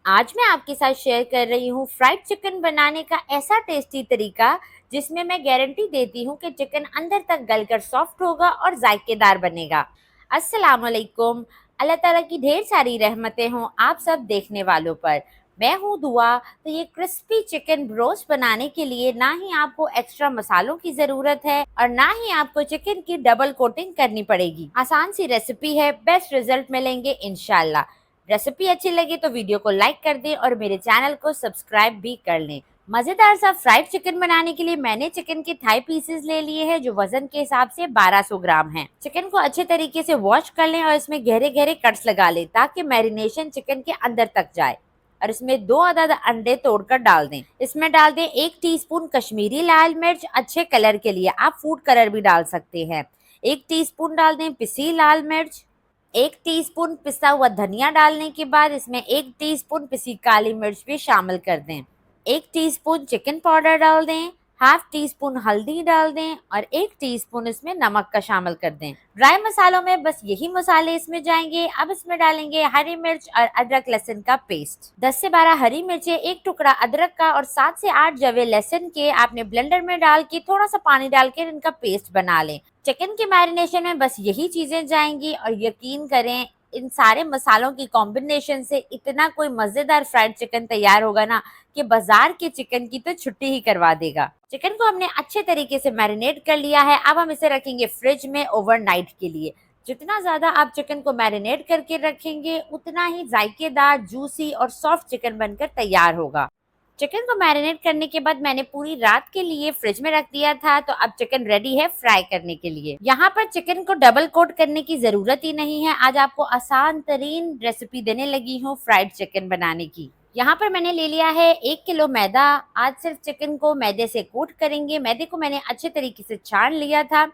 आज मैं आपके साथ शेयर कर रही हूँ फ्राइड चिकन बनाने का ऐसा टेस्टी तरीका जिसमें मैं गारंटी देती हूँ कि चिकन अंदर तक गलकर सॉफ्ट होगा और जायकेदार बनेगा। अस्सलाम वालेकुम। अल्लाह ताला की ढेर सारी रहमतें हों आप सब देखने वालों पर। मैं हूँ दुआ। तो ये क्रिस्पी चिकन ब्रोस्ट बनाने के लिए ना ही आपको एक्स्ट्रा मसालों की ज़रूरत है और ना ही आपको चिकन की डबल कोटिंग करनी पड़ेगी। आसान सी रेसिपी है, बेस्ट रिजल्ट मिलेंगे इंशाल्लाह। रेसिपी अच्छी लगी तो वीडियो को लाइक कर दें और मेरे चैनल को सब्सक्राइब भी कर लें। मज़ेदार सा फ्राइड चिकन बनाने के लिए मैंने चिकन के थाई पीसेस ले लिए हैं जो वजन के हिसाब से 1200 ग्राम हैं। चिकन को अच्छे तरीके से वॉश कर लें और इसमें गहरे गहरे कट्स लगा लें ताकि मैरिनेशन चिकन के अंदर तक जाए। और इसमें 2 अदद अंडे तोड़कर डाल दें। इसमें डाल दें 1 टीस्पून कश्मीरी लाल मिर्च अच्छे कलर के लिए, आप फूड कलर भी डाल सकते हैं। 1 टीस्पून डाल दें पिसी लाल मिर्च। 1 टीस्पून पिसा हुआ धनिया डालने के बाद इसमें 1 टीस्पून पिसी काली मिर्च भी शामिल कर दें। 1 टीस्पून चिकन पाउडर डाल दें। हाफ टी स्पून हल्दी डाल दें और 1 टीस्पून इसमें नमक का शामिल कर दें। ड्राई मसालों में बस यही मसाले इसमें जाएंगे। अब इसमें डालेंगे हरी मिर्च और अदरक लहसुन का पेस्ट। 10 से 12 हरी मिर्चें, 1 टुकड़ा अदरक का और 7 से 8 जवे लहसुन के आपने ब्लेंडर में डाल के थोड़ा सा पानी डाल के इनका पेस्ट बना लें। चिकन के मैरिनेशन में बस यही चीजें जाएंगी और यकीन करें इन सारे मसालों की कॉम्बिनेशन से इतना कोई मजेदार फ्राइड चिकन तैयार होगा ना कि बाजार के चिकन की तो छुट्टी ही करवा देगा। चिकन को हमने अच्छे तरीके से मैरिनेट कर लिया है। अब हम इसे रखेंगे फ्रिज में ओवरनाइट के लिए। जितना ज्यादा आप चिकन को मैरिनेट करके रखेंगे उतना ही जायकेदार, जूसी और सॉफ्ट चिकन बनकर तैयार होगा। चिकन को मैरिनेट करने के बाद मैंने पूरी रात के लिए फ्रिज में रख दिया था, तो अब चिकन रेडी है फ्राई करने के लिए। यहाँ पर चिकन को डबल कोट करने की जरूरत ही नहीं है। आज आपको आसान तरीन रेसिपी देने लगी हूँ फ्राइड चिकन बनाने की। यहाँ पर मैंने ले लिया है 1 किलो मैदा। आज सिर्फ चिकन को मैदे से कोट करेंगे। मैदे को मैंने अच्छे तरीके से छान लिया था।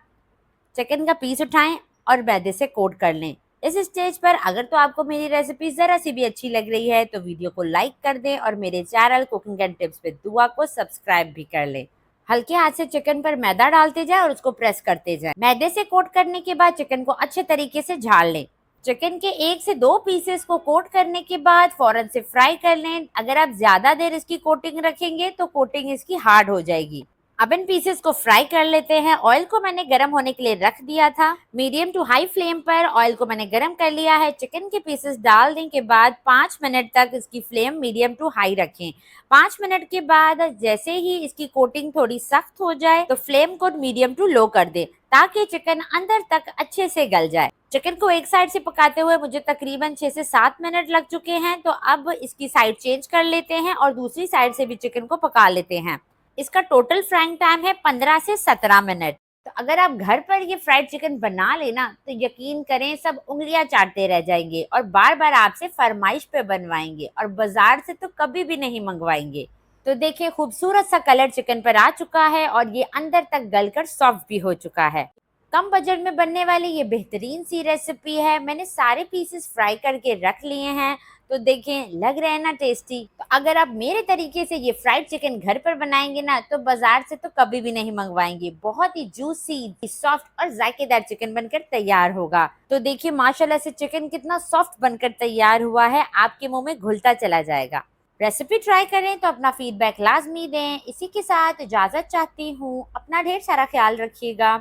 चिकन का पीस उठाएं और मैदे से कोट कर लें। इस स्टेज पर अगर तो आपको मेरी रेसिपी जरा सी भी अच्छी लग रही है तो वीडियो को लाइक कर दें और मेरे channel cooking and tips with दुआ को सब्सक्राइब भी कर लें। हल्के हाथ से चिकन पर मैदा डालते जाएं और उसको प्रेस करते जाएं। मैदे से कोट करने के बाद चिकन को अच्छे तरीके से झाड़ लें। चिकन के 1 से 2 पीसेस को कोट करने के बाद फौरन से फ्राई कर लें। अगर आप ज्यादा देर इसकी कोटिंग रखेंगे तो कोटिंग इसकी हार्ड हो जाएगी। अब इन पीसेस को फ्राई कर लेते हैं। ऑयल को मैंने गरम होने के लिए रख दिया था। मीडियम टू हाई फ्लेम पर ऑयल को मैंने गरम कर लिया है। चिकन के पीसेस डालने के बाद 5 मिनट तक इसकी फ्लेम मीडियम टू हाई रखें। 5 मिनट के बाद जैसे ही इसकी कोटिंग थोड़ी सख्त हो जाए तो फ्लेम को मीडियम टू लो कर दे ताकि चिकन अंदर तक अच्छे से गल जाए। चिकन को एक साइड से पकाते हुए मुझे तकरीबन 6 से 7 मिनट लग चुके हैं, तो अब इसकी साइड चेंज कर लेते हैं और दूसरी साइड से भी चिकन को पका लेते हैं। इसका टोटल फ्राइंग टाइम है 15 से 17 मिनट। तो अगर आप घर पर ये फ्राइड चिकन बना लेना तो यकीन करें सब उंगलियां चाटते रह जाएंगे और बार बार आपसे फरमाइश पे बनवाएंगे और बाजार से तो कभी भी नहीं मंगवाएंगे। तो देखिए खूबसूरत सा कलर चिकन पर आ चुका है और ये अंदर तक गलकर सॉफ्ट भी हो चुका है। कम बजट में बनने वाली ये बेहतरीन सी रेसिपी है। मैंने सारे पीसेस फ्राई करके रख लिए हैं, तो देखें लग रहे हैं ना टेस्टी। तो अगर आप मेरे तरीके से ये फ्राइड चिकन घर पर बनाएंगे ना तो बाजार से तो कभी भी नहीं मंगवाएंगे। बहुत ही जूसी, सॉफ्ट और जायकेदार चिकन बनकर तैयार होगा। तो देखिए माशाल्लाह से चिकन कितना सॉफ्ट बनकर तैयार हुआ है, आपके मुंह में घुलता चला जाएगा। रेसिपी ट्राई करें तो अपना फीडबैक लाजमी दें। इसी के साथ इजाजत चाहती हूँ। अपना ढेर सारा ख्याल रखिएगा,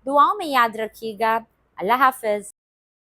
दुआओं में याद रखिएगा। अल्लाह हाफिज।